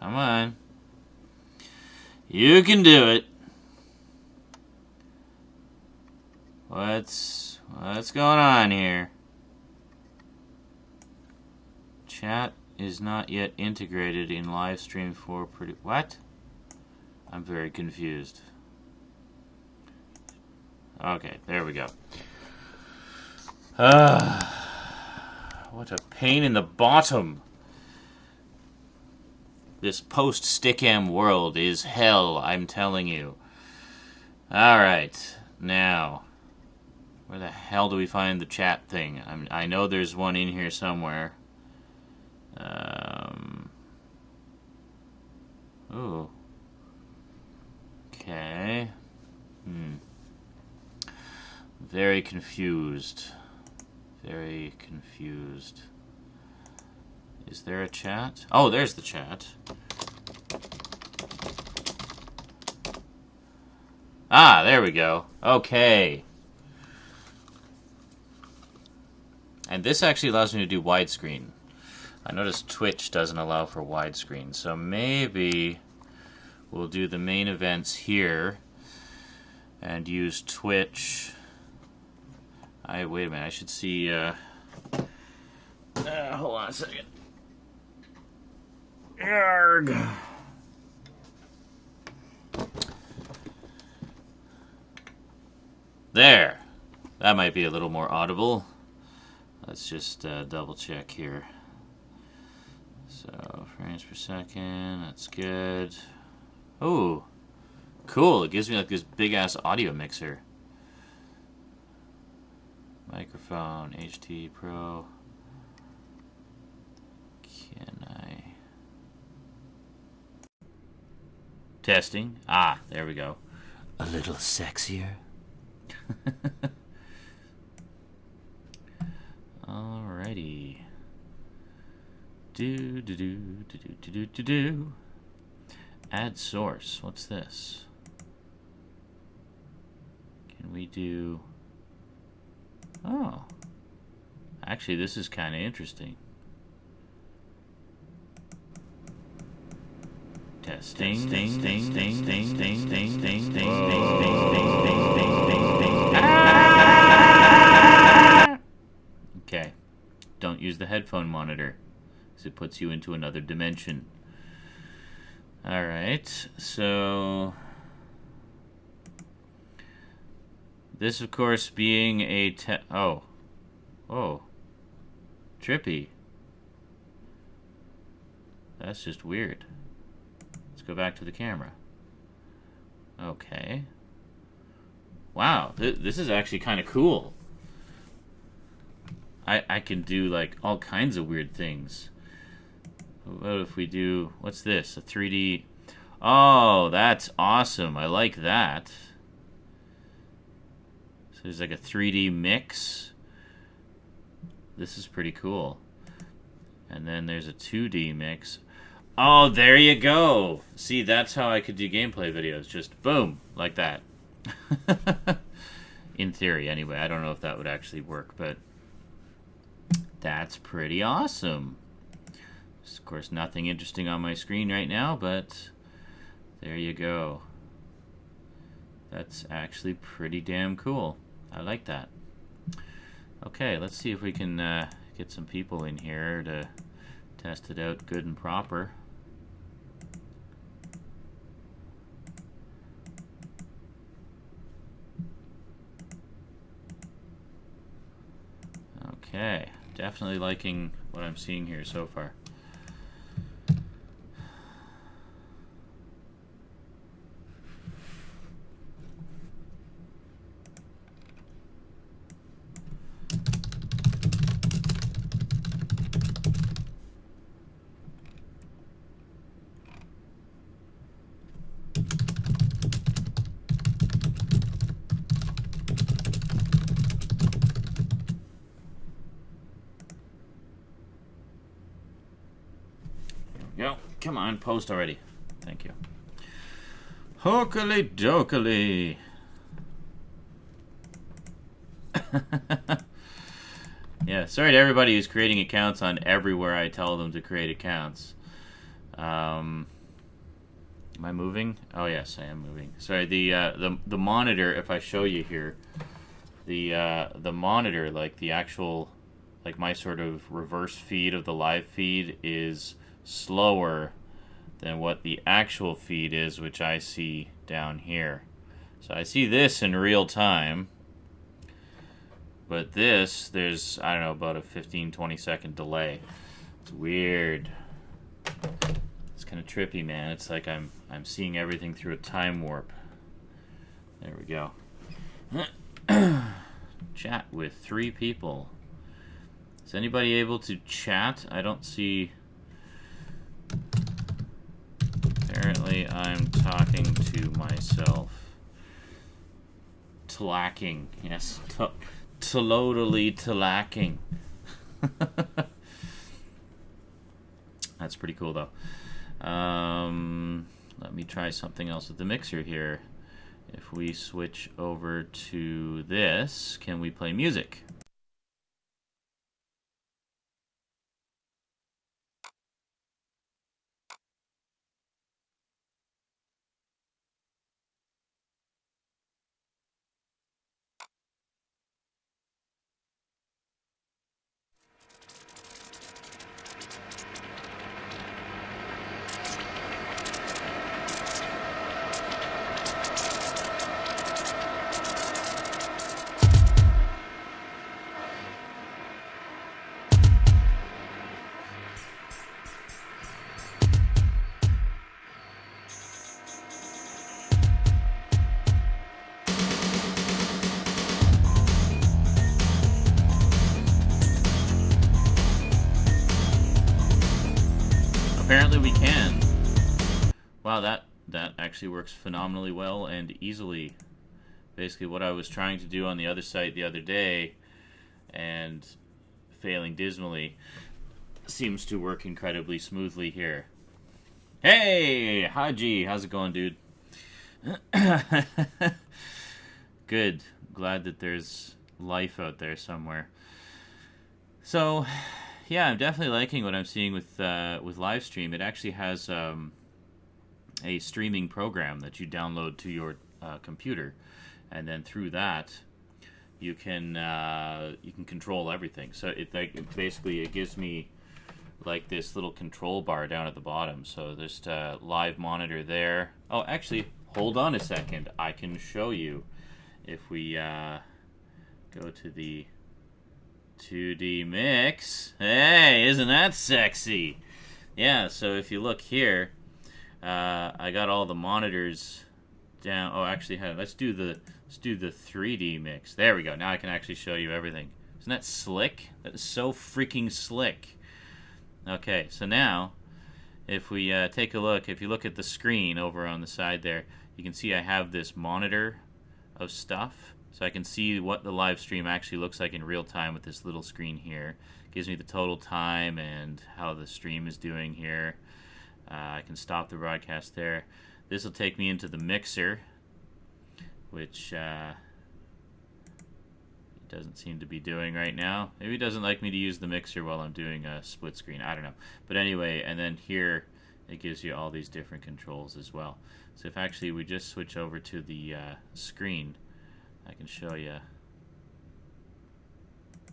Come on. You can do it. What's going on here? Chat is not yet integrated in Livestream for what? I'm very confused. Okay, there we go. What a pain in the bottom. This post-Stickam world is hell, I'm telling you. Alright, now, where the hell do we find the chat thing? I know there's one in here somewhere. Ooh. Okay. Very confused. Very confused. Is there a chat? Oh, there's the chat. Ah, there we go. Okay. And this actually allows me to do widescreen. I noticed Twitch doesn't allow for widescreen, so maybe we'll do the main events here and use Twitch. Wait a minute, I should see, hold on a second. Yarg. There. That might be a little more audible. Let's just double check here. So, frames per second, that's good. Ooh, cool. It gives me like this big ass audio mixer. Microphone, HT Pro. Can I... Testing. Ah, there we go. A little sexier. Alrighty. Do. Add source. What's this? Can we do... Oh. Actually, this is kind of interesting. Testing. Okay. Don't use the headphone monitor, because it puts you into another dimension. Alright, so... This, of course, being a oh. Trippy. That's just weird. Let's go back to the camera. Okay. Wow, this is actually kind of cool. I can do, like, all kinds of weird things. What if we do... What's this? A 3D... Oh, that's awesome. I like that. So there's like a 3D mix. This is pretty cool. And then there's a 2D mix. Oh, there you go. See, that's how I could do gameplay videos. Just boom, like that. In theory, anyway. I don't know if that would actually work, but that's pretty awesome. There's, of course, nothing interesting on my screen right now, but there you go. That's actually pretty damn cool. I like that. Okay, let's see if we can get some people in here to test it out good and proper. Okay, definitely liking what I'm seeing here so far. Go. Come on, post already. Thank you. Hokily dokily. Yeah, sorry to everybody who's creating accounts on everywhere I tell them to create accounts. Am I moving? Oh yes, I am moving. Sorry, the monitor. If I show you here, the monitor, like the actual, like my sort of reverse feed of the live feed is slower than what the actual feed is, which I see down here. So I see this in real time, but this, there's, I don't know, about a 15-20 second delay. It's weird. It's kind of trippy, man. It's like I'm seeing everything through a time warp. There we go. Chat with 3 people. Is anybody able to chat? I don't see. Apparently, I'm talking to myself. Tlacking. Yes. Totally tlacking. That's pretty cool, though. Let me try something else with the mixer here. If we switch over to this, can we play music? Apparently we can. Wow, that actually works phenomenally well and easily. Basically what I was trying to do on the other site the other day and failing dismally seems to work incredibly smoothly here. Hey, Haji, how's it going, dude? Good. Glad that there's life out there somewhere. So, yeah, I'm definitely liking what I'm seeing with Livestream. It actually has a streaming program that you download to your computer, and then through that, you can control everything. So it gives me like this little control bar down at the bottom. So there's a live monitor there. Oh, actually, hold on a second. I can show you if we go to the 2D mix. Hey, isn't that sexy? Yeah, so if you look here, I got all the monitors down. Oh, actually, let's do the 3D mix. There we go. Now I can actually show you everything. Isn't that slick? That is so freaking slick. Okay, so now if we take a look, if you look at the screen over on the side there, you can see I have this monitor of stuff. So I can see what the live stream actually looks like in real time with this little screen here. It gives me the total time and how the stream is doing here. I can stop the broadcast there. This will take me into the mixer, which it doesn't seem to be doing right now. Maybe it doesn't like me to use the mixer while I'm doing a split screen. I don't know. But anyway, and then here it gives you all these different controls as well. So if actually we just switch over to the screen, I can show you.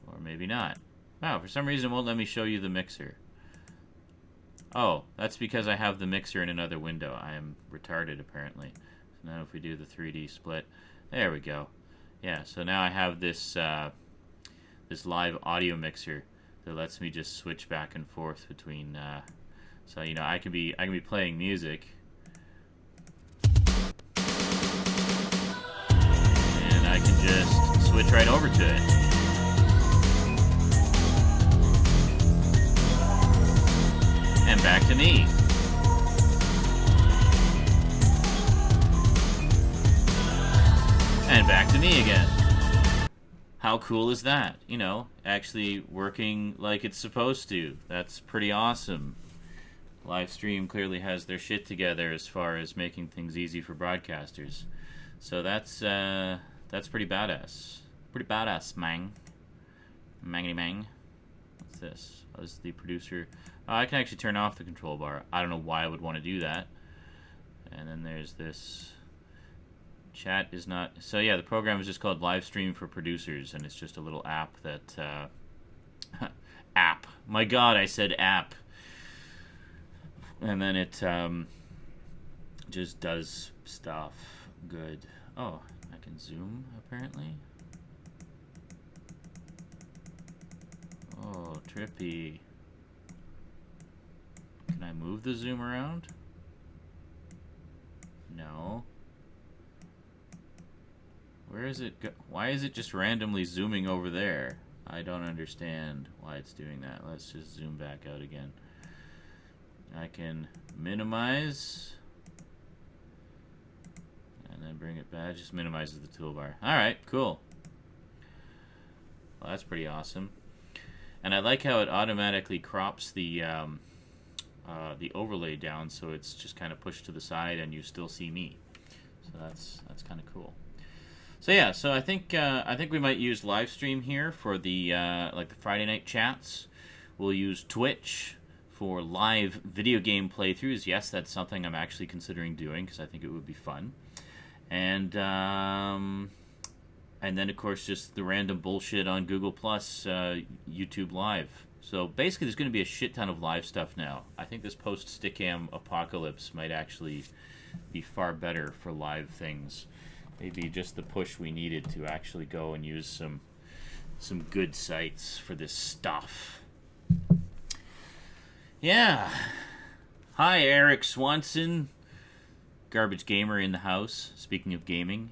Or maybe not. Wow, for some reason it won't let me show you the mixer. Oh, that's because I have the mixer in another window. I am retarded, apparently. So now if we do the 3D split, there we go. Yeah, so now I have this this live audio mixer that lets me just switch back and forth between. So you know, I can be playing music, and I can just switch right over to it. And back to me. And back to me again. How cool is that? You know, actually working like it's supposed to. That's pretty awesome. Livestream clearly has their shit together as far as making things easy for broadcasters. So that's pretty badass. Pretty badass, mang. Mangity mang. What's this? Oh, this is the producer. I can actually turn off the control bar. I don't know why I would want to do that. And then there's this. Chat is not... So yeah, the program is just called Livestream for Producers, and it's just a little app that... app. My God, I said app. And then it just does stuff. Good. Oh, I can zoom, apparently. Oh, trippy. Can I move the zoom around? No. Where is it go? Why is it just randomly zooming over there? I don't understand why it's doing that. Let's just zoom back out again. I can minimize and then bring it back. It just minimizes the toolbar. Alright, cool. Well, that's pretty awesome. And I like how it automatically crops the overlay down, so it's just kind of pushed to the side and you still see me. So that's kind of cool. So yeah, so I think we might use Livestream here for the like the Friday night chats. We'll use Twitch for live video game playthroughs. Yes, that's something I'm actually considering doing because I think it would be fun. And then of course just the random bullshit on Google Plus, YouTube Live. So basically, there's going to be a shit ton of live stuff now. I think this post-Stickam apocalypse might actually be far better for live things. Maybe just the push we needed to actually go and use some good sites for this stuff. Yeah. Hi, Eric Swanson. Garbage Gamer in the house. Speaking of gaming.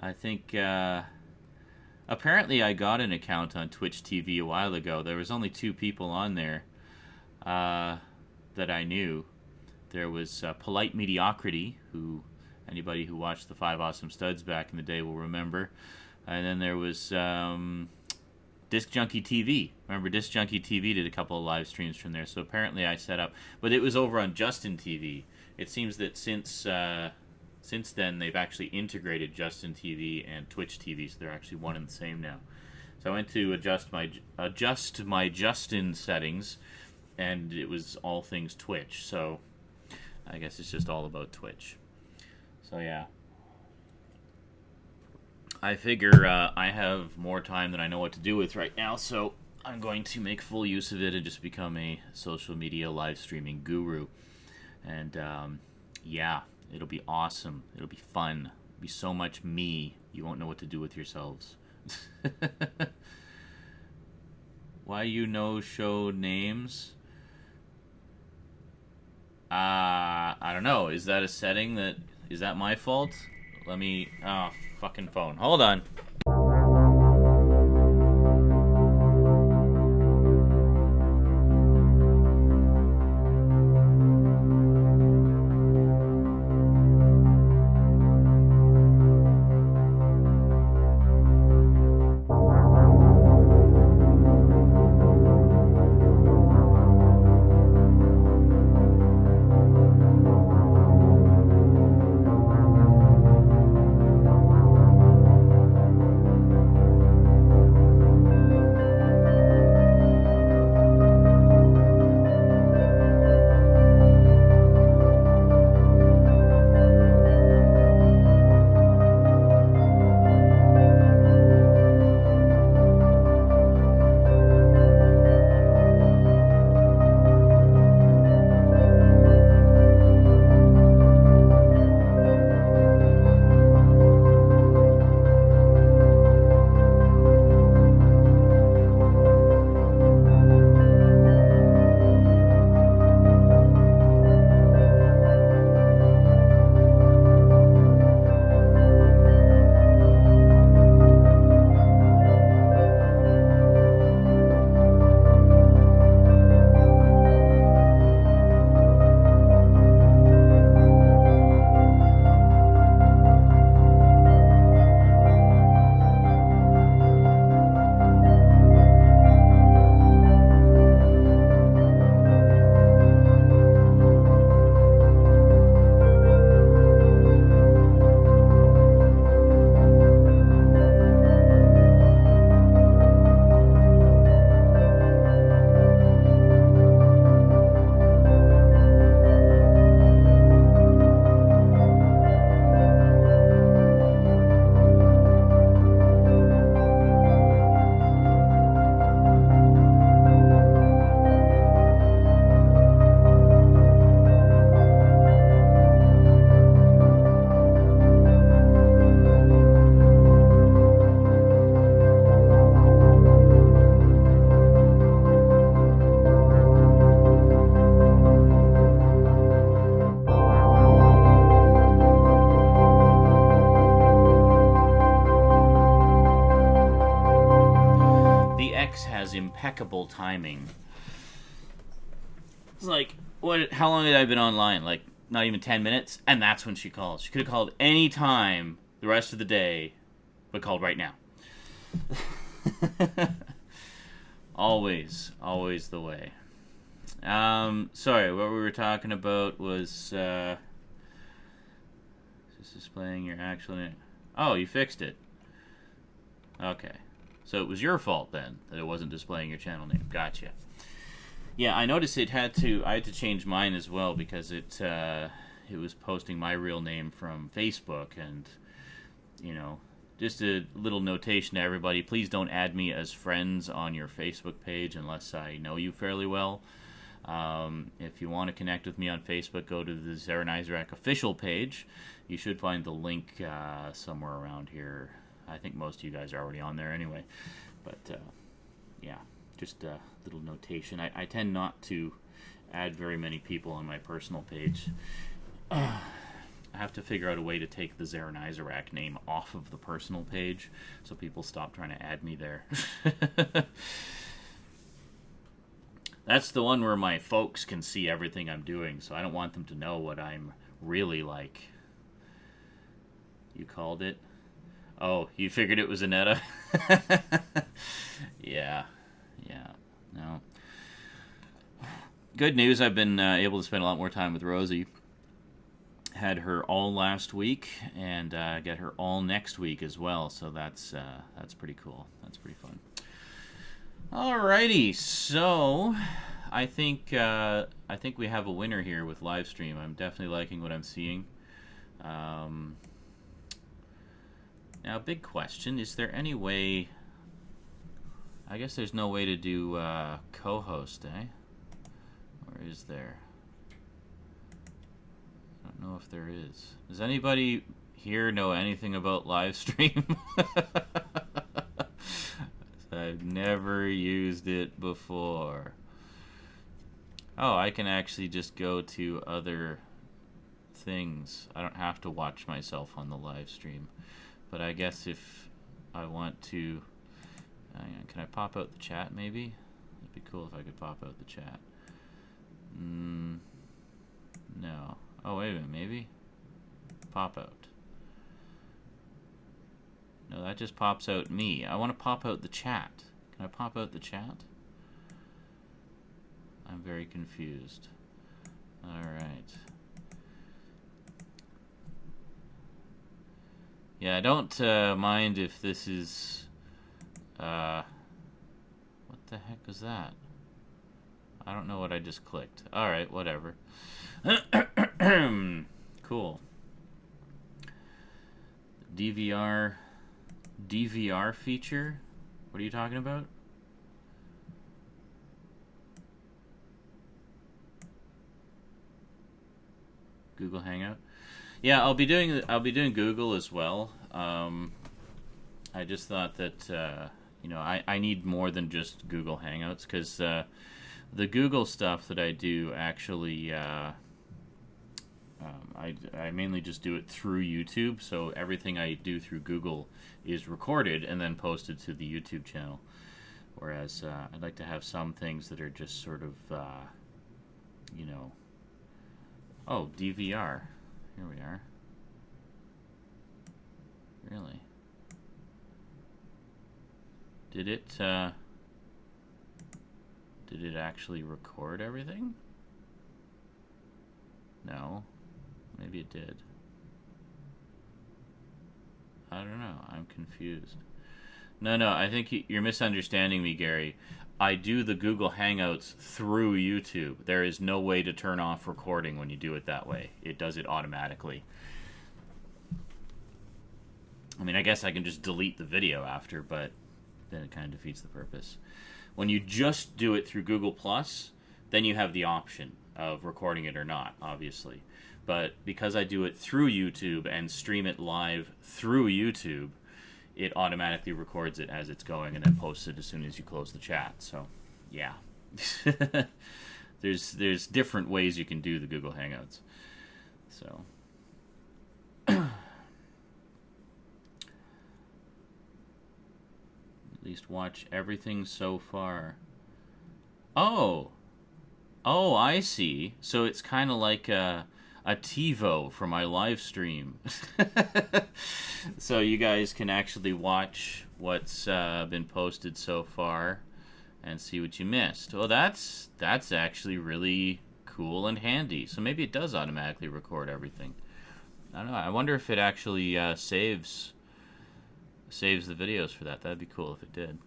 I think, apparently I got an account on Twitch TV a while ago. There was only 2 people on there that I knew. There was Polite Mediocrity, who anybody who watched the 5 Awesome Studs back in the day will remember. And then there was Disc Junkie TV. Remember, Disc Junkie TV did a couple of live streams from there. So apparently I set up... But it was over on Justin TV. It seems that since then, they've actually integrated Justin TV and Twitch TV, so they're actually one and the same now. So I went to adjust my Justin settings, and it was all things Twitch. So I guess it's just all about Twitch. So yeah, I figure I have more time than I know what to do with right now, so I'm going to make full use of it and just become a social media live streaming guru. And yeah. It'll be awesome. It'll be fun. It'll be so much me, you won't know what to do with yourselves. Why you no show names? I don't know. Is that a setting that... Is that my fault? Let me... Oh, fucking phone. Hold on. ex has impeccable timing. It's like, how long had I been online? Like, not even 10 minutes? And that's when she calls. She could have called any time the rest of the day, but called right now. Always the way. Sorry, what we were talking about was, just displaying your actual name. Oh, you fixed it. Okay. So it was your fault then that it wasn't displaying your channel name. Gotcha. Yeah, I noticed I had to change mine as well because it was posting my real name from Facebook, and you know, just a little notation to everybody, please don't add me as friends on your Facebook page unless I know you fairly well. If you want to connect with me on Facebook, go to the Zarenizarak official page. You should find the link somewhere around here. I think most of you guys are already on there anyway. But, yeah, just a little notation. I tend not to add very many people on my personal page. I have to figure out a way to take the Zarenizarak name off of the personal page so people stop trying to add me there. That's the one where my folks can see everything I'm doing, so I don't want them to know what I'm really like. You called it? Oh, you figured it was Annetta? Yeah. No. Good news, I've been able to spend a lot more time with Rosie. Had her all last week, and get her all next week as well, so that's pretty cool. That's pretty fun. Alrighty, so I think we have a winner here with Livestream. I'm definitely liking what I'm seeing. Now, big question, is there any way... I guess there's no way to do co-host, eh? Or is there? I don't know if there is. Does anybody here know anything about Livestream? I've never used it before. Oh, I can actually just go to other things. I don't have to watch myself on the live stream. But I guess if I want to... Hang on, can I pop out the chat maybe? It'd be cool if I could pop out the chat. No. Oh, wait a minute, maybe? Pop out. No, that just pops out me. I want to pop out the chat. Can I pop out the chat? I'm very confused. Alright. Yeah, I don't mind if this is... what the heck was that? I don't know what I just clicked. Alright, whatever. Cool. DVR feature? What are you talking about? Google Hangout? Yeah, I'll be doing Google as well. I just thought that you know, I need more than just Google Hangouts, because the Google stuff that I do actually I mainly just do it through YouTube, so everything I do through Google is recorded and then posted to the YouTube channel. Whereas I'd like to have some things that are just sort of, you know... Oh, DVR. Here we are. Really? Did it actually record everything? No. Maybe it did. I don't know. I'm confused. No, I think you're misunderstanding me, Gary. I do the Google Hangouts through YouTube. There is no way to turn off recording when you do it that way. It does it automatically. I mean, I guess I can just delete the video after, but then it kind of defeats the purpose. When you just do it through Google+, then you have the option of recording it or not, obviously. But because I do it through YouTube and stream it live through YouTube, it automatically records it as it's going and then posts it as soon as you close the chat. So, yeah. There's different ways you can do the Google Hangouts. So... At least watch everything so far. Oh, oh, I see. So it's kind of like a TiVo for my live stream. So you guys can actually watch what's been posted so far and see what you missed. Well, that's actually really cool and handy. So maybe it does automatically record everything. I don't know. I wonder if it actually saves the videos for that. That'd be cool if it did.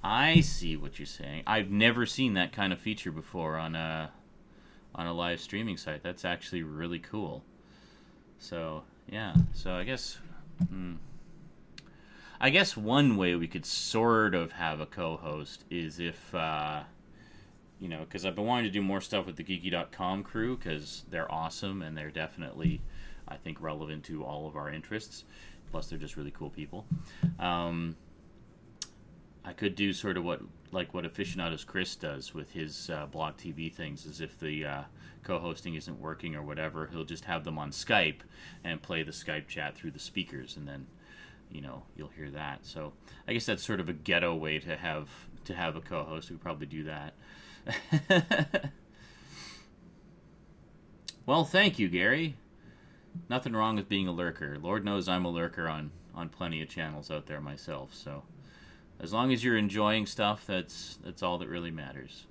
I see what you're saying. I've never seen that kind of feature before on a live streaming site. That's actually really cool. So yeah. So I guess one way we could sort of have a co-host is if you know, because I've been wanting to do more stuff with the Geeky.com crew because they're awesome and they're definitely, I think, relevant to all of our interests. Plus, they're just really cool people. I could do sort of what Aficionados Chris does with his Block TV things, as if the co-hosting isn't working or whatever, he'll just have them on Skype and play the Skype chat through the speakers, and then, you know, you'll hear that. So I guess that's sort of a ghetto way to have a co-host. We could probably do that. Well, thank you, Gary. Nothing wrong with being a lurker. Lord knows I'm a lurker on plenty of channels out there myself, so as long as you're enjoying stuff, that's all that really matters.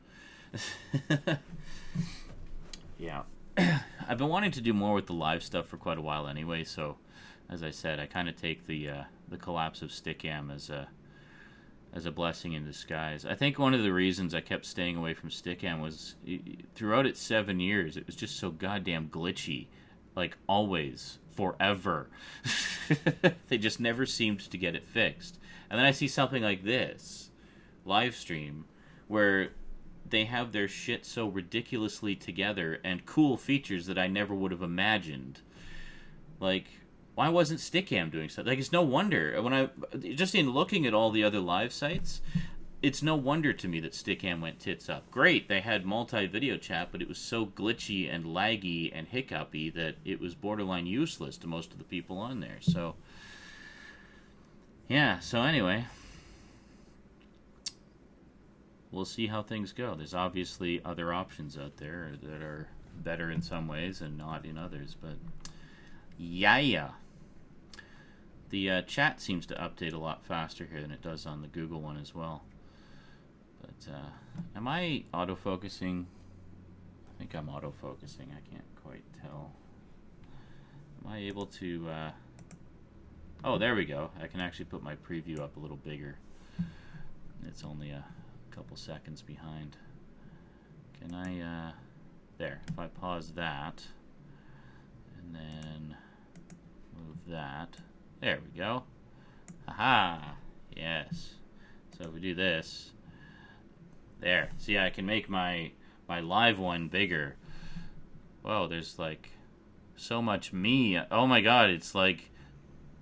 Yeah. I've been wanting to do more with the live stuff for quite a while anyway, so as I said, I kind of take the collapse of Stickam as a blessing in disguise. I think one of the reasons I kept staying away from Stickam was throughout its 7 years, it was just so goddamn glitchy. Like, always. Forever. They just never seemed to get it fixed. And then I see something like this, Livestream, where they have their shit so ridiculously together and cool features that I never would have imagined. Like, why wasn't Stickam doing stuff? Like, it's no wonder. Just in looking at all the other live sites, it's no wonder to me that Stickam went tits up. Great, they had multi-video chat, but it was so glitchy and laggy and hiccupy that it was borderline useless to most of the people on there. So, yeah, so anyway, we'll see how things go. There's obviously other options out there that are better in some ways and not in others, but yeah. The chat seems to update a lot faster here than it does on the Google one as well. But am I autofocusing? I think I'm autofocusing. I can't quite tell. Am I able to... Oh, there we go. I can actually put my preview up a little bigger. It's only a couple seconds behind. Can I... There. If I pause that, and then move that. There we go. Aha! Yes. So if we do this... There. See, I can make my live one bigger. Whoa, there's like so much me. Oh my god, it's like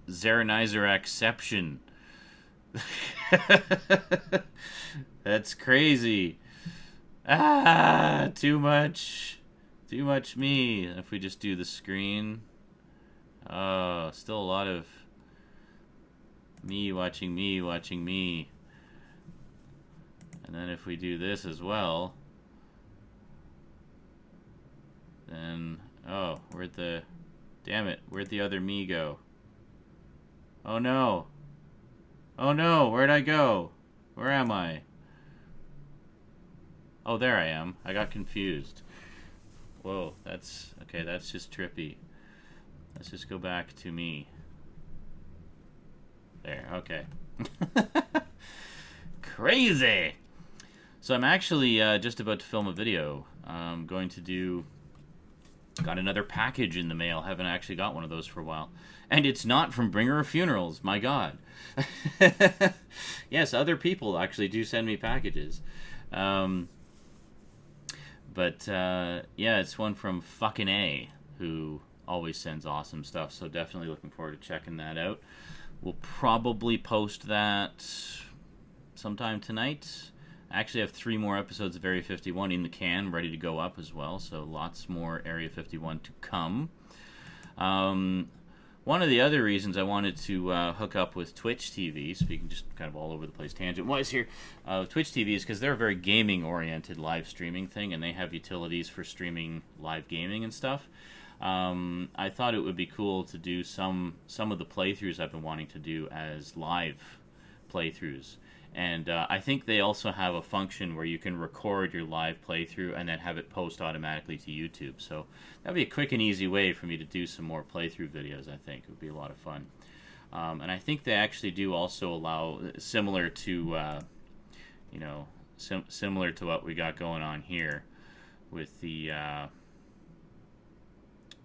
Zeranizer-exception. That's crazy. Ah, too much me. If we just do the screen. Oh, still a lot of me watching me. And then if we do this as well, then, oh, where'd the other me go? Oh no, where'd I go? Where am I? Oh, there I am. I got confused. Whoa, that's just trippy. Let's just go back to me. There, okay. Crazy! So I'm actually just about to film a video. I'm going to got another package in the mail. Haven't actually got one of those for a while. And it's not from Bringer of Funerals, my god. Yes, other people actually do send me packages. But yeah, it's one from fucking A, who always sends awesome stuff. So definitely looking forward to checking that out. We'll probably post that sometime tonight. I actually have 3 more episodes of Area 51 in the can, ready to go up as well, so lots more Area 51 to come. One of the other reasons I wanted to hook up with Twitch TV, speaking just kind of all over the place tangent-wise here, Twitch TV is because they're a very gaming-oriented live streaming thing, and they have utilities for streaming live gaming and stuff. I thought it would be cool to do some of the playthroughs I've been wanting to do as live playthroughs. And I think they also have a function where you can record your live playthrough and then have it post automatically to YouTube. So that'd be a quick and easy way for me to do some more playthrough videos, I think. It would be a lot of fun. And I think they actually do also allow, similar to, similar to what we got going on here with the,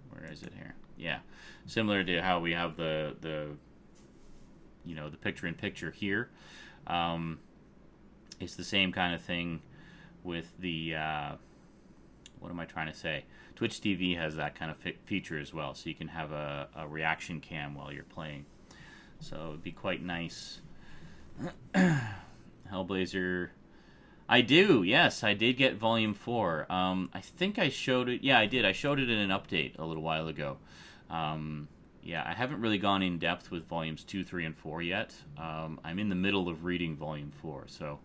where is it here? Yeah, similar to how we have the picture-in-picture here. It's the same kind of thing with the, what am I trying to say? Twitch TV has that kind of feature as well, so you can have a reaction cam while you're playing. So it would be quite nice. Hellblazer. I do, yes, I did get Volume 4. I think I showed it, yeah, I did. I showed it in an update a little while ago. Yeah, I haven't really gone in depth with volumes 2, 3, and 4 yet. I'm in the middle of reading volume 4, so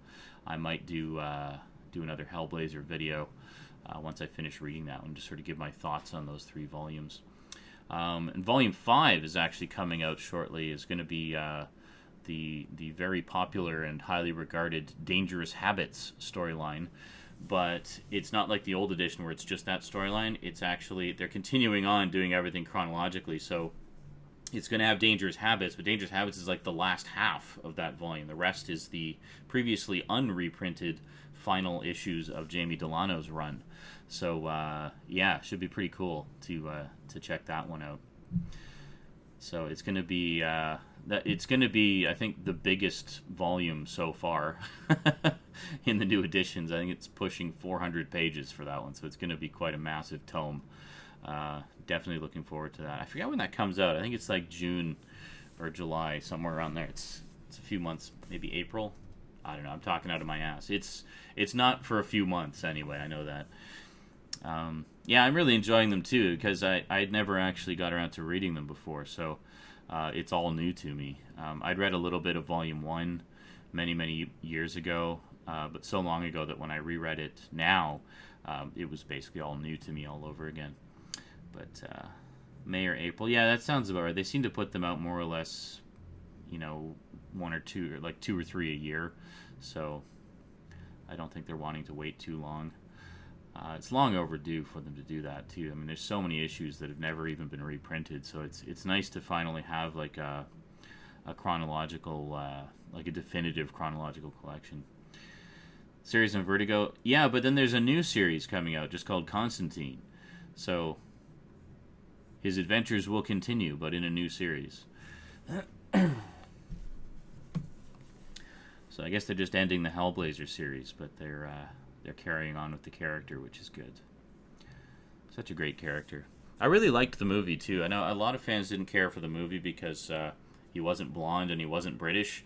I might do another Hellblazer video once I finish reading that one, just sort of give my thoughts on those 3 volumes. And volume 5 is actually coming out shortly. It's going to be the very popular and highly regarded Dangerous Habits storyline. But it's not like the old edition where it's just that storyline. It's actually, they're continuing on doing everything chronologically, so it's going to have Dangerous Habits, but Dangerous Habits is like the last half of that volume. The rest is the previously unreprinted final issues of Jamie Delano's run. So, yeah, should be pretty cool to check that one out. So it's going to be, I think, the biggest volume so far in the new editions. I think it's pushing 400 pages for that one, so it's going to be quite a massive tome. Definitely looking forward to that. I forget when that comes out. I think it's like June or July, somewhere around there. It's a few months, maybe April. I don't know. I'm talking out of my ass. It's not for a few months anyway. I know that. Yeah, I'm really enjoying them too because I'd never actually got around to reading them before, so it's all new to me. I'd read a little bit of Volume 1 many years ago, but so long ago that when I reread it now, it was basically all new to me all over again. But May or April, yeah, that sounds about right. They seem to put them out more or less, 1 or 2, or like 2 or 3 a year. So I don't think they're wanting to wait too long. It's long overdue for them to do that too. I mean, there's so many issues that have never even been reprinted. So it's nice to finally have like a chronological, like a definitive chronological collection. Series on Vertigo, yeah, but then there's a new series coming out just called Constantine. So his adventures will continue, but in a new series. So I guess they're just ending the Hellblazer series, but they're carrying on with the character, which is good. Such a great character. I really liked the movie too. I know a lot of fans didn't care for the movie because he wasn't blonde and he wasn't British.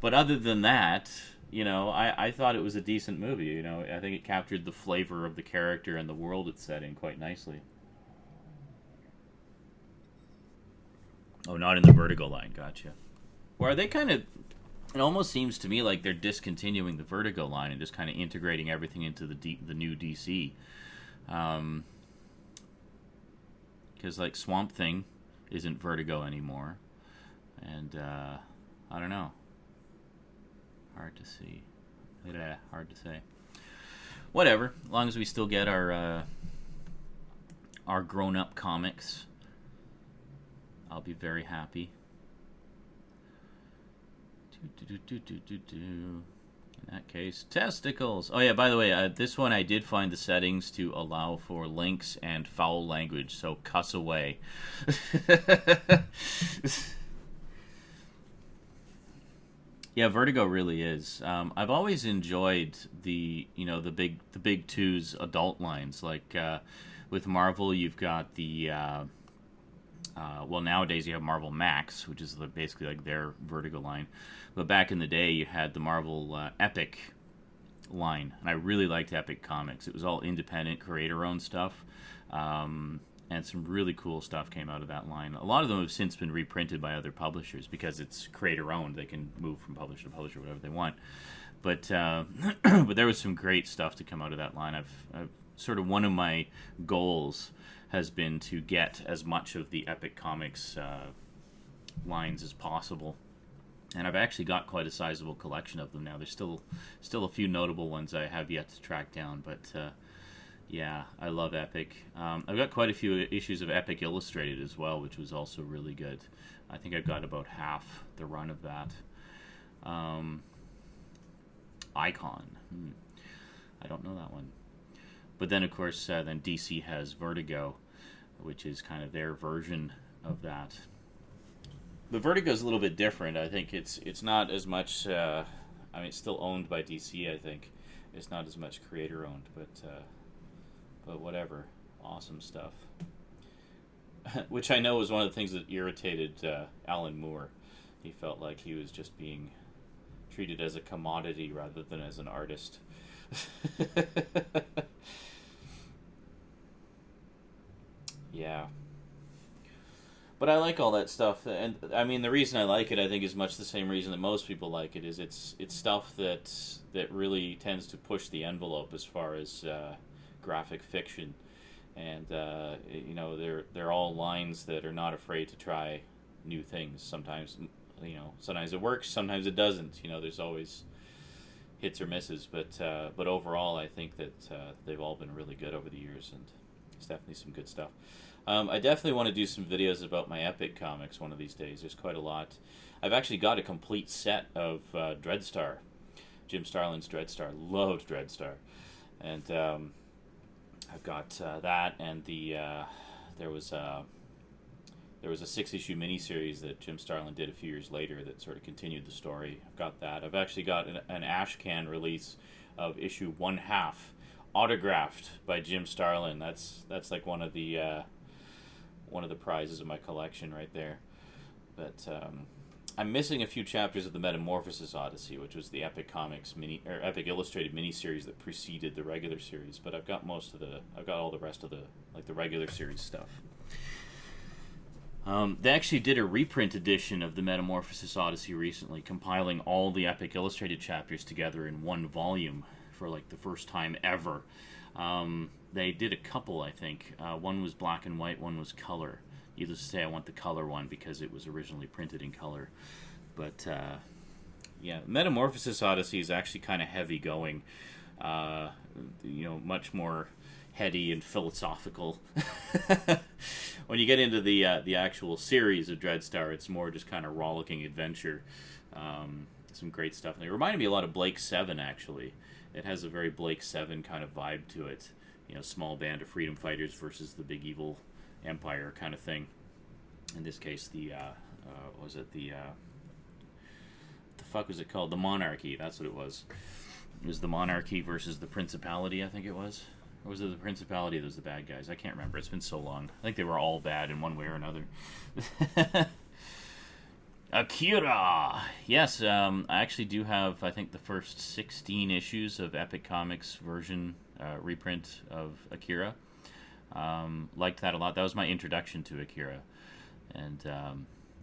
But other than that, I thought it was a decent movie. I think it captured the flavor of the character and the world it's set in quite nicely. Oh, not in the Vertigo line. Gotcha. Or are they kind of... It almost seems to me like they're discontinuing the Vertigo line and just kind of integrating everything into the new DC. Because, like, Swamp Thing isn't Vertigo anymore. And, I don't know. Hard to see. Hard to say. Whatever. As long as we still get our grown-up comics, I'll be very happy. In that case, testicles. Oh yeah, by the way, this one I did find the settings to allow for links and foul language, so cuss away. Yeah, Vertigo really is. I've always enjoyed the big twos adult lines. Like with Marvel, you've got the well, nowadays you have Marvel Max, which is basically like their Vertigo line. But back in the day, you had the Marvel Epic line, and I really liked Epic Comics. It was all independent, creator-owned stuff, and some really cool stuff came out of that line. A lot of them have since been reprinted by other publishers because it's creator-owned. They can move from publisher to publisher, whatever they want. But but there was some great stuff to come out of that line. I've sort of, one of my goals has been to get as much of the Epic Comics lines as possible. And I've actually got quite a sizable collection of them now. There's still a few notable ones I have yet to track down, but yeah, I love Epic. I've got quite a few issues of Epic Illustrated as well, which was also really good. I think I've got about half the run of that. Icon. I don't know that one. But then, of course, then DC has Vertigo, which is kind of their version of that. The Vertigo is a little bit different. I think it's not as much. I mean, it's still owned by DC. I think it's not as much creator owned, but whatever. Awesome stuff. Which I know was one of the things that irritated Alan Moore. He felt like he was just being treated as a commodity rather than as an artist. Yeah. But I like all that stuff, and I mean, the reason I like it, I think, is much the same reason that most people like it. Is it's stuff that really tends to push the envelope as far as graphic fiction, and you know, they're all lines that are not afraid to try new things. Sometimes, you know, sometimes it works, sometimes it doesn't. You know, there's always hits or misses, but overall, I think that they've all been really good over the years, and it's definitely some good stuff. I definitely want to do some videos about my Epic comics one of these days. There's quite a lot. I've actually got a complete set of Dreadstar, Jim Starlin's Dreadstar. Loved Dreadstar, and I've got that, and there was a 6-issue miniseries that Jim Starlin did a few years later that sort of continued the story. I've got that. I've actually got an Ashcan release of issue 1/2, autographed by Jim Starlin. That's like one of the prizes of my collection right there. But I'm missing a few chapters of the Metamorphosis Odyssey, which was the Epic Comics Epic Illustrated miniseries that preceded the regular series. But I've got all the rest of the regular series stuff. They actually did a reprint edition of the Metamorphosis Odyssey recently, compiling all the Epic Illustrated chapters together in one volume for like the first time ever. They did a couple, I think. One was black and white, one was color. Needless to say, I want the color one because it was originally printed in color. But yeah, Metamorphosis Odyssey is actually kind of heavy going. You know, much more heady and philosophical. When you get into the actual series of Dreadstar, it's more just kind of rollicking adventure. Some great stuff. And it reminded me a lot of Blake 7, actually. It has a very Blake 7 kind of vibe to it. You know, small band of freedom fighters versus the big evil empire kind of thing. In this case, the fuck was it called? The Monarchy. That's what it was. It was the Monarchy versus the Principality, I think it was. Or was it the Principality that was the bad guys? I can't remember. It's been so long. I think they were all bad in one way or another. Akira! Yes, I actually do have, I think, the first 16 issues of Epic Comics version reprint of Akira. Liked that a lot. That was my introduction to Akira. And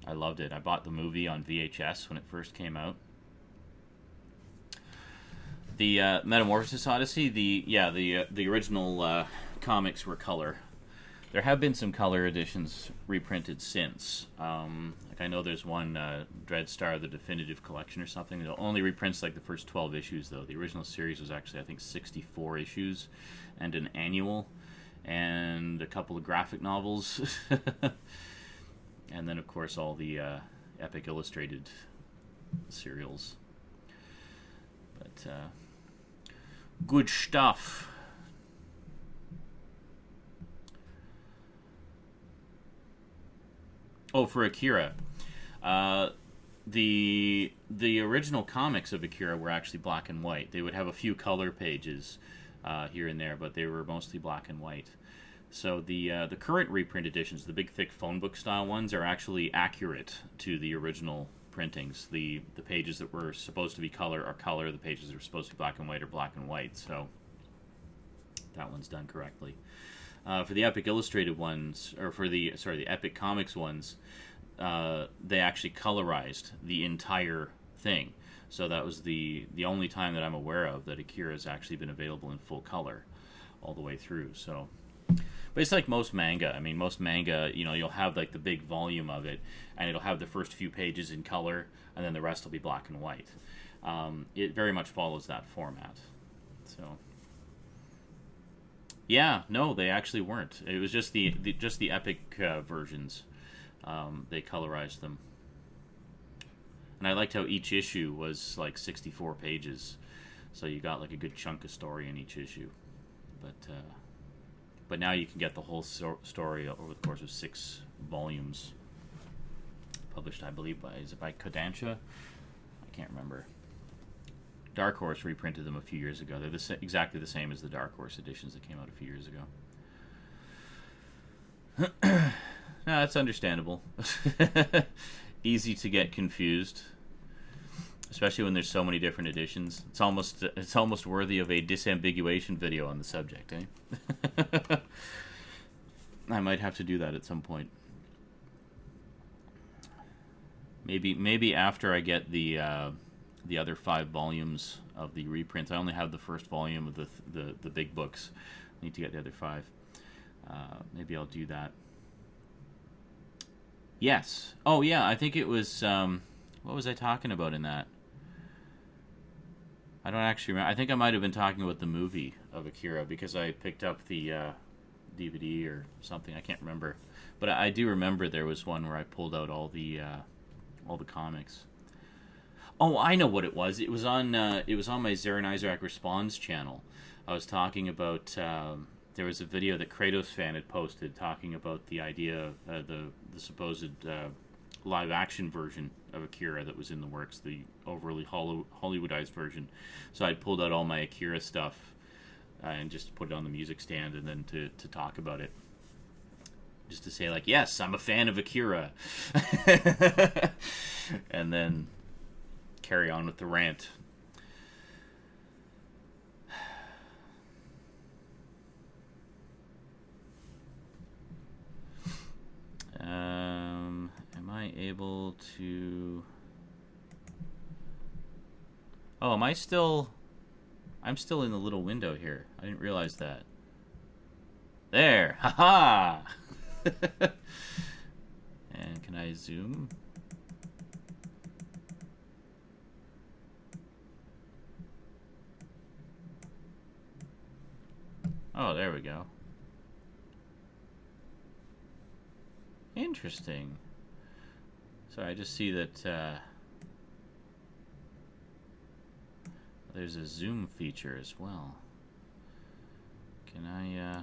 I loved it. I bought the movie on VHS when it first came out. The Metamorphosis Odyssey, the original comics were color. There have been some color editions reprinted since. Like I know there's one, Dreadstar, the Definitive Collection or something. It only reprints like the first 12 issues, though. The original series was actually, I think, 64 issues and an annual and a couple of graphic novels. And then, of course, all the Epic Illustrated serials. But good stuff. Oh, for Akira. The original comics of Akira were actually black and white. They would have a few color pages here and there, but they were mostly black and white. So the current reprint editions, the big thick phone book style ones, are actually accurate to the original printings. The pages that were supposed to be color are color. The pages that are supposed to be black and white are black and white. So that one's done correctly. For the Epic Illustrated ones, or for the Epic Comics ones, they actually colorized the entire thing. So that was the only time that I'm aware of that Akira has actually been available in full color all the way through. So, but it's like most manga. I mean, most manga, you know, you'll have like the big volume of it, and it'll have the first few pages in color, and then the rest will be black and white. It very much follows that format. So, yeah, no, they actually weren't. It was just the Epic versions. They colorized them, and I liked how each issue was like 64 pages, so you got like a good chunk of story in each issue. But now you can get the whole story over the course of 6 volumes. Published, I believe, by Kodansha? I can't remember. Dark Horse reprinted them a few years ago. They're exactly the same as the Dark Horse editions that came out a few years ago. No, that's understandable. Easy to get confused, especially when there's so many different editions. It's almost worthy of a disambiguation video on the subject, eh? I might have to do that at some point. Maybe after I get the other 5 volumes of the reprints. I only have the first volume of the big books. I need to get the other 5. Maybe I'll do that. Yes. Oh yeah, I think it was. What was I talking about in that? I don't actually remember. I think I might have been talking about the movie of Akira because I picked up the DVD or something. I can't remember, but I do remember there was one where I pulled out all the comics. Oh, I know what it was. It was on my Zarin Isaac Responds channel. I was talking about there was a video that Kratos fan had posted talking about the idea of the supposed live action version of Akira that was in the works, the overly Hollywoodized version. So I'd pulled out all my Akira stuff and just put it on the music stand and then to talk about it. Just to say, like, yes, I'm a fan of Akira. And then carry on with the rant. Am I able to... Oh, am I still... I'm still in the little window here. I didn't realize that. There! Haha! And can I zoom? Oh, there we go. Interesting. So I just see that there's a zoom feature as well. Can I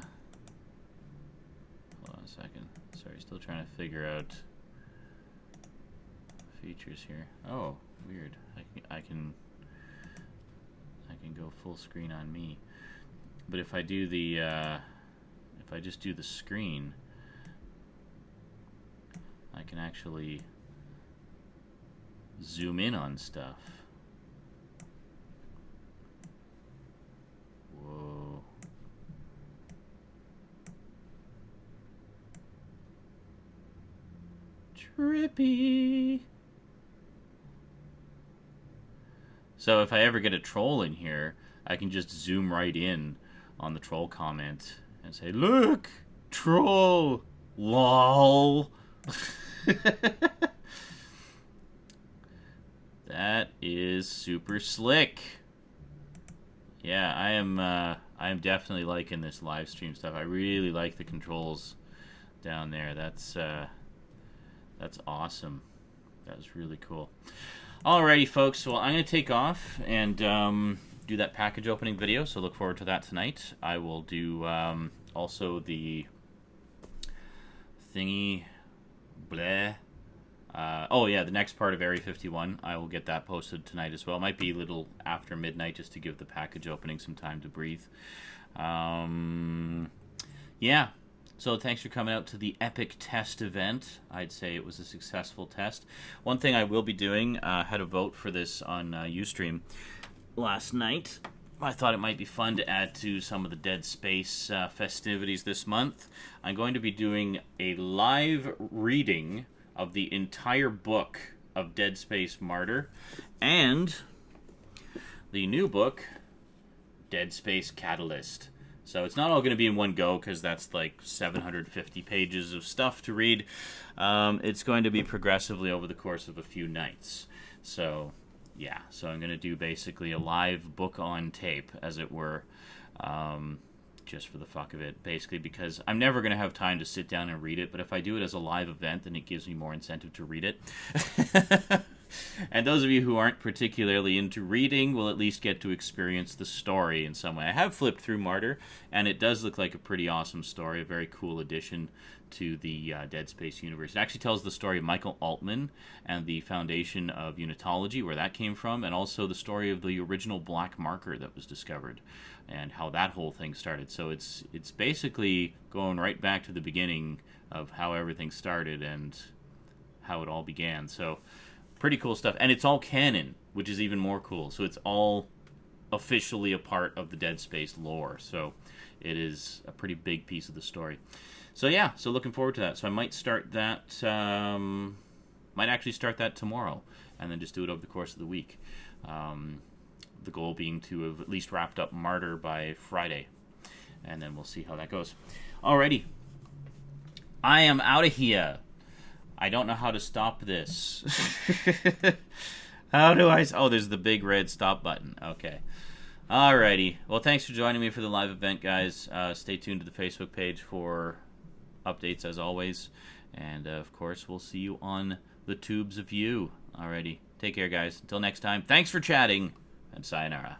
hold on a second. Sorry, still trying to figure out features here. Oh, weird. I can go full screen on me. But if I do the if I just do the screen, I can actually zoom in on stuff. Whoa. Trippy. So if I ever get a troll in here, I can just zoom right in on the troll comment and say, look, troll, lol. That is super slick. Yeah, I am definitely liking this live stream stuff. I really like the controls down there. That's awesome. That was really cool. Alrighty, folks. Well, I'm going to take off and do that package opening video, so look forward to that tonight. I will do also the thingy, bleh. Oh yeah, the next part of Area 51. I will get that posted tonight as well. Might be a little after midnight just to give the package opening some time to breathe. Yeah. So thanks for coming out to the Epic Test event. I'd say it was a successful test. One thing I will be doing, had a vote for this on Ustream last night. I thought it might be fun to add to some of the Dead Space festivities this month. I'm going to be doing a live reading of the entire book of Dead Space Martyr and the new book, Dead Space Catalyst. So it's not all going to be in one go because that's like 750 pages of stuff to read. It's going to be progressively over the course of a few nights. So yeah, so I'm going to do basically a live book on tape, as it were, just for the fuck of it, basically because I'm never going to have time to sit down and read it, but if I do it as a live event, then it gives me more incentive to read it. And those of you who aren't particularly into reading will at least get to experience the story in some way. I have flipped through Martyr, and it does look like a pretty awesome story, a very cool addition to the Dead Space universe. It actually tells the story of Michael Altman and the foundation of Unitology, where that came from, and also the story of the original black marker that was discovered and how that whole thing started. So it's basically going right back to the beginning of how everything started and how it all began. So pretty cool stuff. And it's all canon, which is even more cool. So it's all officially a part of the Dead Space lore. So it is a pretty big piece of the story. So yeah, so looking forward to that. So I might start that, might actually start that tomorrow, and then just do it over the course of the week. The goal being to have at least wrapped up Martyr by Friday, and then we'll see how that goes. Alrighty, I am out of here. I don't know how to stop this. How do I... Oh, there's the big red stop button. Okay. Alrighty. Well, thanks for joining me for the live event, guys. Stay tuned to the Facebook page for updates, as always. And, of course, we'll see you on the tubes of you. Alrighty. Take care, guys. Until next time, thanks for chatting, and sayonara.